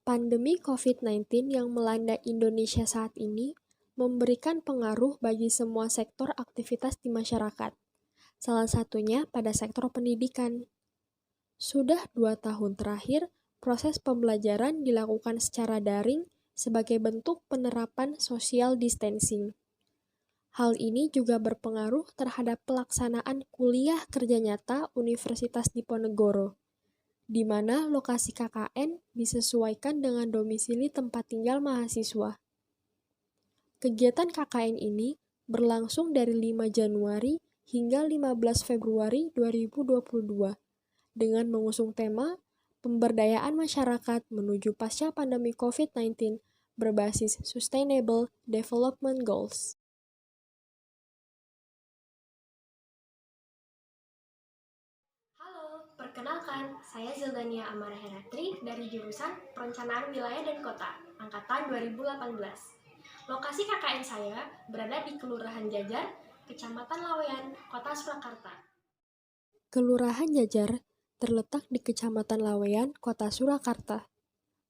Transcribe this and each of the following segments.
Pandemi COVID-19 yang melanda Indonesia saat ini memberikan pengaruh bagi semua sektor aktivitas di masyarakat, salah satunya pada sektor pendidikan. Sudah 2 tahun terakhir, proses pembelajaran dilakukan secara daring sebagai bentuk penerapan social distancing. Hal ini juga berpengaruh terhadap pelaksanaan kuliah kerja nyata Universitas Diponegoro, di mana lokasi KKN disesuaikan dengan domisili tempat tinggal mahasiswa. Kegiatan KKN ini berlangsung dari 5 Januari hingga 15 Februari 2022 dengan mengusung tema Pemberdayaan Masyarakat menuju pasca pandemi COVID-19 berbasis Sustainable Development Goals. Perkenalkan, saya Zildania Amara Heratri dari jurusan Perencanaan Wilayah dan Kota, Angkatan 2018. Lokasi KKN saya berada di Kelurahan Jajar, Kecamatan Laweyan, Kota Surakarta. Kelurahan Jajar terletak di Kecamatan Laweyan, Kota Surakarta.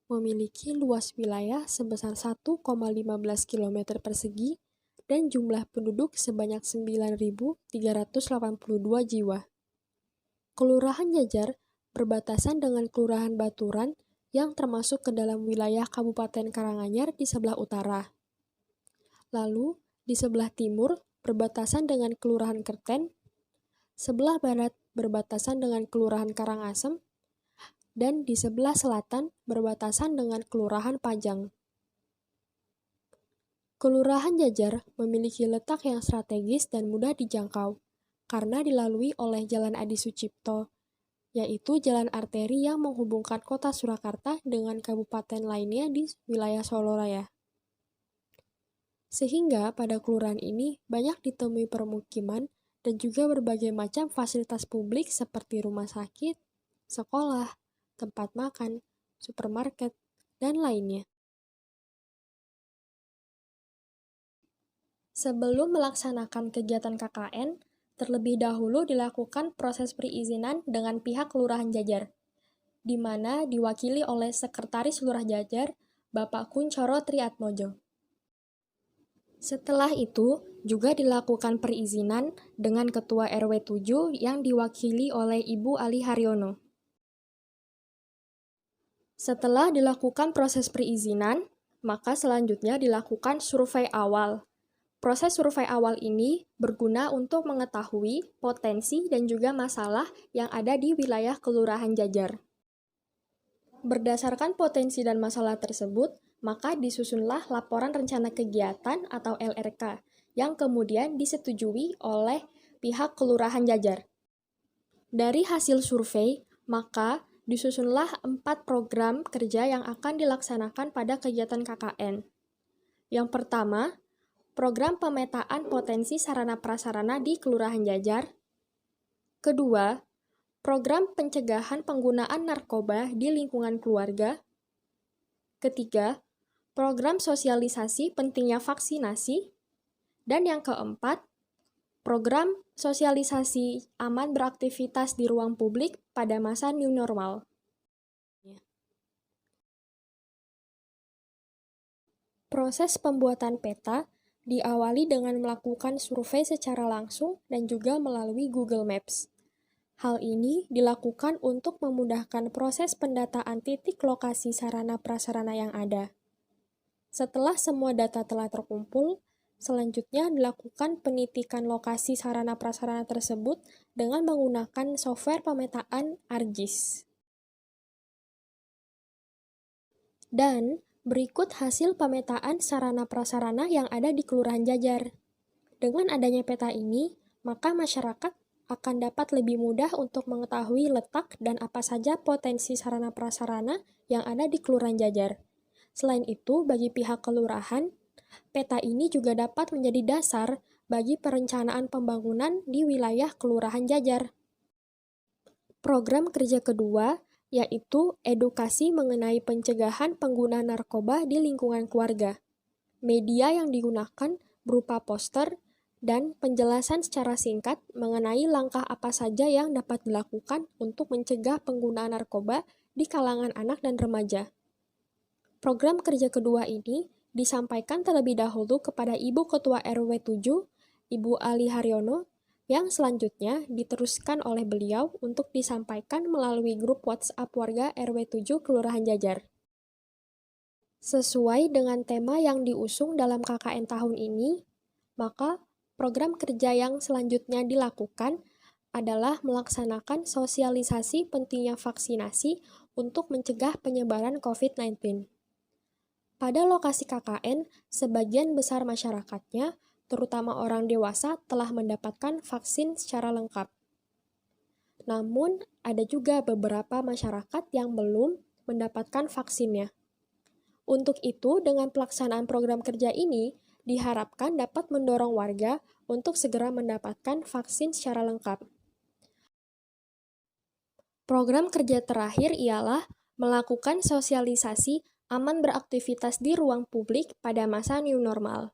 Memiliki luas wilayah sebesar 1,15 km persegi dan jumlah penduduk sebanyak 9.382 jiwa. Kelurahan Jajar berbatasan dengan Kelurahan Baturan yang termasuk ke dalam wilayah Kabupaten Karanganyar di sebelah utara. Lalu, di sebelah timur berbatasan dengan Kelurahan Kerten, sebelah barat berbatasan dengan Kelurahan Karangasem, dan di sebelah selatan berbatasan dengan Kelurahan Pajang. Kelurahan Jajar memiliki letak yang strategis dan mudah dijangkau, karena dilalui oleh Jalan Adi Sucipto, yaitu jalan arteri yang menghubungkan kota Surakarta dengan kabupaten lainnya di wilayah Solo Raya. Sehingga pada kelurahan ini banyak ditemui permukiman dan juga berbagai macam fasilitas publik seperti rumah sakit, sekolah, tempat makan, supermarket, dan lainnya. Sebelum melaksanakan kegiatan KKN, terlebih dahulu dilakukan proses perizinan dengan pihak Kelurahan Jajar, di mana diwakili oleh Sekretaris Lurah Jajar, Bapak Kuncoro Triatmojo. Setelah itu, juga dilakukan perizinan dengan Ketua RW 7 yang diwakili oleh Ibu Ali Haryono. Setelah dilakukan proses perizinan, maka selanjutnya dilakukan survei awal. Proses survei awal ini berguna untuk mengetahui potensi dan juga masalah yang ada di wilayah Kelurahan Jajar. Berdasarkan potensi dan masalah tersebut, maka disusunlah Laporan Rencana Kegiatan atau LRK yang kemudian disetujui oleh pihak Kelurahan Jajar. Dari hasil survei, maka disusunlah 4 program kerja yang akan dilaksanakan pada kegiatan KKN. Yang pertama, program pemetaan potensi sarana-prasarana di Kelurahan Jajar. Kedua, program pencegahan penggunaan narkoba di lingkungan keluarga. Ketiga, program sosialisasi pentingnya vaksinasi. Dan yang keempat, program sosialisasi aman beraktivitas di ruang publik pada masa new normal. Proses pembuatan peta diawali dengan melakukan survei secara langsung dan juga melalui Google Maps. Hal ini dilakukan untuk memudahkan proses pendataan titik lokasi sarana-prasarana yang ada. Setelah semua data telah terkumpul, selanjutnya dilakukan penitikan lokasi sarana-prasarana tersebut dengan menggunakan software pemetaan ArcGIS. Dan berikut hasil pemetaan sarana-prasarana yang ada di Kelurahan Jajar. Dengan adanya peta ini, maka masyarakat akan dapat lebih mudah untuk mengetahui letak dan apa saja potensi sarana-prasarana yang ada di Kelurahan Jajar. Selain itu, bagi pihak kelurahan, peta ini juga dapat menjadi dasar bagi perencanaan pembangunan di wilayah Kelurahan Jajar. Program kerja kedua yaitu edukasi mengenai pencegahan penggunaan narkoba di lingkungan keluarga. Media yang digunakan berupa poster dan penjelasan secara singkat mengenai langkah apa saja yang dapat dilakukan untuk mencegah penggunaan narkoba di kalangan anak dan remaja. Program kerja kedua ini disampaikan terlebih dahulu kepada Ibu Ketua RW 7, Ibu Ali Haryono, yang selanjutnya diteruskan oleh beliau untuk disampaikan melalui grup WhatsApp warga RW 7 Kelurahan Jajar. Sesuai dengan tema yang diusung dalam KKN tahun ini, maka program kerja yang selanjutnya dilakukan adalah melaksanakan sosialisasi pentingnya vaksinasi untuk mencegah penyebaran COVID-19. Pada lokasi KKN, sebagian besar masyarakatnya, terutama orang dewasa, telah mendapatkan vaksin secara lengkap. Namun, ada juga beberapa masyarakat yang belum mendapatkan vaksinnya. Untuk itu, dengan pelaksanaan program kerja ini, diharapkan dapat mendorong warga untuk segera mendapatkan vaksin secara lengkap. Program kerja terakhir ialah melakukan sosialisasi aman beraktivitas di ruang publik pada masa new normal.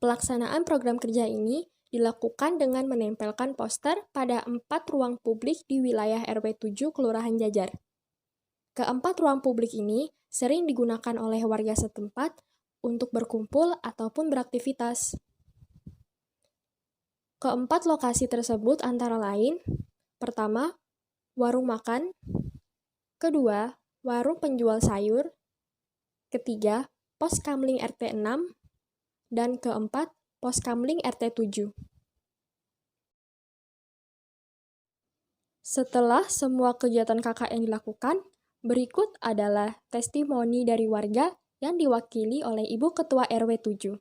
Pelaksanaan program kerja ini dilakukan dengan menempelkan poster pada 4 ruang publik di wilayah RW 7 Kelurahan Jajar. Keempat ruang publik ini sering digunakan oleh warga setempat untuk berkumpul ataupun beraktivitas. Keempat lokasi tersebut antara lain, pertama, warung makan, kedua, warung penjual sayur, ketiga, pos kamling RT 6, dan keempat, pos kamling RT 7. Setelah semua kegiatan KKN dilakukan, berikut adalah testimoni dari warga yang diwakili oleh Ibu Ketua RW 7.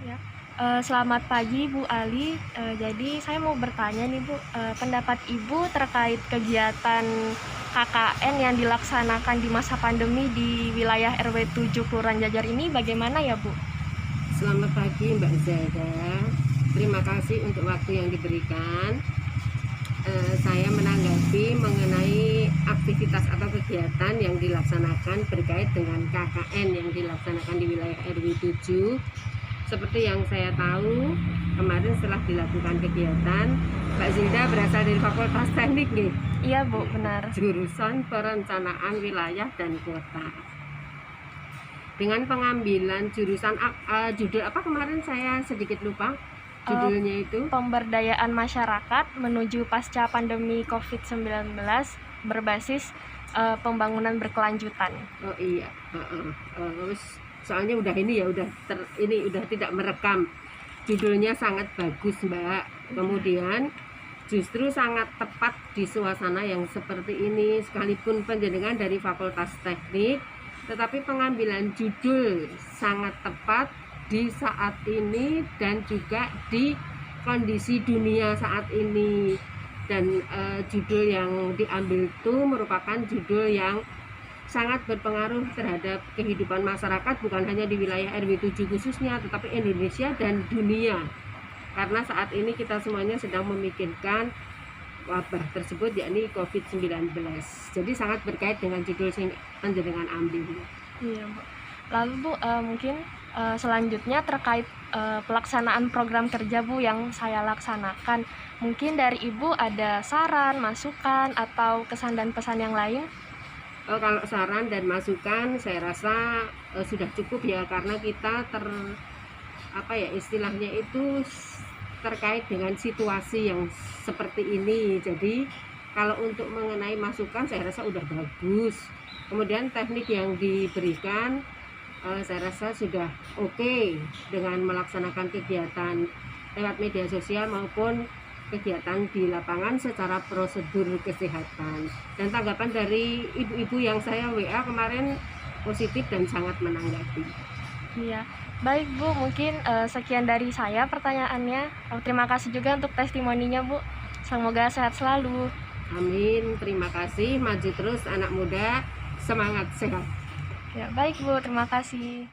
Ya. Selamat pagi Bu Ali. Jadi saya mau bertanya nih Bu, pendapat Ibu terkait kegiatan KKN yang dilaksanakan di masa pandemi di wilayah RW 7 Kelurahan Jajar ini bagaimana ya Bu? Selamat pagi Mbak Zada. Terima kasih untuk waktu yang diberikan. Saya menanggapi mengenai aktivitas atau kegiatan yang dilaksanakan berkait dengan KKN yang dilaksanakan di wilayah RW 7. Seperti yang saya tahu, kemarin setelah dilakukan kegiatan, Mbak Zinda berasal dari Fakultas Teknik nih. Iya Bu, benar. Jurusan Perencanaan Wilayah dan Kota. Dengan pengambilan jurusan judul apa kemarin saya sedikit lupa judulnya itu Pemberdayaan Masyarakat menuju pasca pandemi COVID-19 berbasis pembangunan berkelanjutan. Oh iya, soalnya udah ini ya udah tidak merekam. Judulnya sangat bagus Mbak. Kemudian justru sangat tepat di suasana yang seperti ini, sekalipun penjenengan dari Fakultas Teknik, tetapi pengambilan judul sangat tepat di saat ini dan juga di kondisi dunia saat ini. Dan judul yang diambil itu merupakan judul yang sangat berpengaruh terhadap kehidupan masyarakat, bukan hanya di wilayah RW 7 khususnya, tetapi Indonesia dan dunia. Karena saat ini kita semuanya sedang memikirkan wabah tersebut, yakni COVID-19. Jadi sangat berkait dengan judul yang panjenengan ambil. Iya Bu. Lalu Bu, mungkin selanjutnya terkait pelaksanaan program kerja Bu yang saya laksanakan. Mungkin dari Ibu ada saran, masukan, atau kesan dan pesan yang lain? Kalau saran dan masukan saya rasa sudah cukup ya, karena kita istilahnya itu terkait dengan situasi yang seperti ini. Jadi kalau untuk mengenai masukan saya rasa udah bagus. Kemudian teknik yang diberikan saya rasa sudah oke dengan melaksanakan kegiatan lewat media sosial maupun kegiatan di lapangan secara prosedur kesehatan. Dan tanggapan dari ibu-ibu yang saya WA kemarin positif dan sangat menanggapi. Iya, baik Bu, mungkin sekian dari saya pertanyaannya. Terima kasih juga untuk testimoninya Bu. Semoga sehat selalu. Amin, terima kasih. Maju terus anak muda, semangat sehat. Ya, baik Bu, terima kasih.